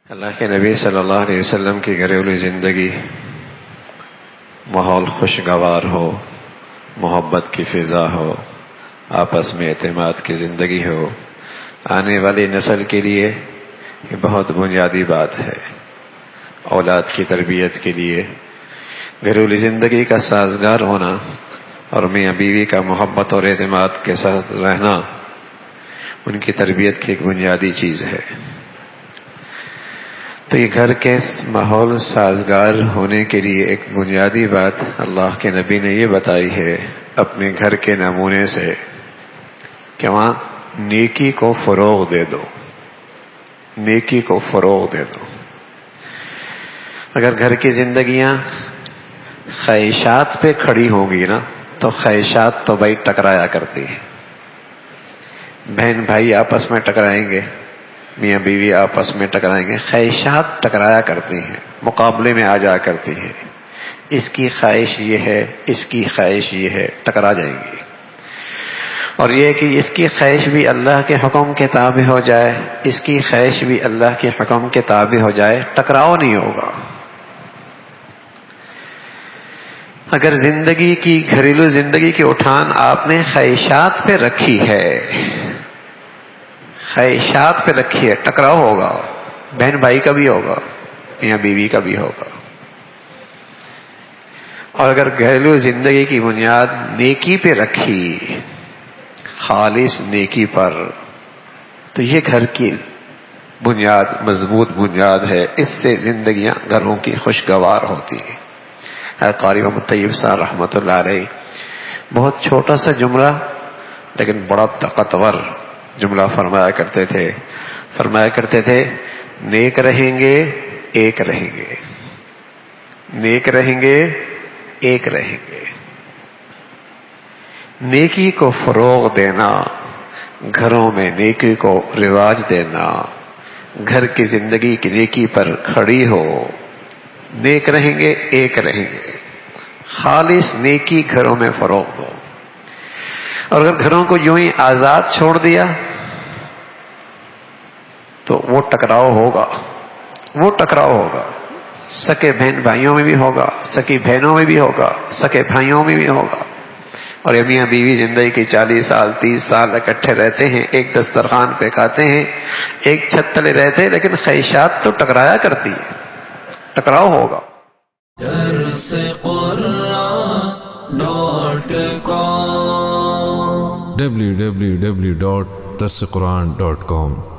اللہ کے نبی صلی اللہ علیہ وسلم کی گھریلو زندگی ماحول خوشگوار ہو، محبت کی فضا ہو، آپس میں اعتماد کی زندگی ہو، آنے والی نسل کے لیے یہ بہت بنیادی بات ہے۔ اولاد کی تربیت کے لیے گھریلو زندگی کا سازگار ہونا اور میاں بیوی کا محبت اور اعتماد کے ساتھ رہنا ان کی تربیت کی ایک بنیادی چیز ہے۔ تو یہ گھر کے ماحول سازگار ہونے کے لیے ایک بنیادی بات اللہ کے نبی نے یہ بتائی ہے اپنے گھر کے نمونے سے کہ وہاں نیکی کو فروغ دے دو، نیکی کو فروغ دے دو۔ اگر گھر کی زندگیاں خواہشات پہ کھڑی ہوں گی نا تو خواہشات تو بھائی ٹکرایا کرتی ہیں، بہن بھائی آپس میں ٹکرائیں گے، میاں بیوی آپس میں ٹکرائیں گے، خواہشات ٹکرایا کرتی ہیں، مقابلے میں آ جا کرتی ہیں، اس کی خواہش یہ ہے، اس کی خواہش یہ ہے، ٹکرا جائیں گی۔ اور یہ کہ اس کی خواہش بھی اللہ کے حکم کے تابع ہو جائے، اس کی خواہش بھی اللہ کے حکم کے تابع ہو جائے، ٹکراؤ نہیں ہوگا۔ اگر زندگی کی گھریلو زندگی کی اٹھان آپ نے خواہشات پہ رکھی ہے، خواہشات پہ رکھی ہے، ٹکراؤ ہوگا، بہن بھائی کا بھی ہوگا، میاں بیوی کا بھی ہوگا۔ اور اگر گھریلو زندگی کی بنیاد نیکی پہ رکھی، خالص نیکی پر، تو یہ گھر کی بنیاد مضبوط بنیاد ہے، اس سے زندگیاں گھروں کی خوشگوار ہوتی ہیں۔ قاری محمد طیب صاحب رحمۃ اللہ علیہ بہت چھوٹا سا جملہ لیکن بڑا طاقتور جملہ فرمایا کرتے تھے نیک رہیں گے ایک رہیں گے، نیک رہیں گے ایک رہیں گے۔ نیکی کو فروغ دینا، گھروں میں نیکی کو رواج دینا، گھر کی زندگی کی نیکی پر کھڑی ہو، نیک رہیں گے ایک رہیں گے، خالص نیکی گھروں میں فروغ دو۔ اور اگر گھروں کو یوں ہی آزاد چھوڑ دیا تو وہ ٹکراؤ ہوگا، وہ ٹکراؤ ہوگا، سکے بہن بھائیوں میں بھی ہوگا، سکی بہنوں میں بھی ہوگا، سکے بھائیوں میں بھی ہوگا۔ اور یہ میاں بیوی زندگی کی 40 سال 30 سال اکٹھے رہتے ہیں، ایک دسترخوان پہ کھاتے ہیں، ایک چھت تلے رہتے ہیں، لیکن خواہشات تو ٹکرایا کرتی ہے، ٹکراؤ ہوگا۔ www.darsequran.com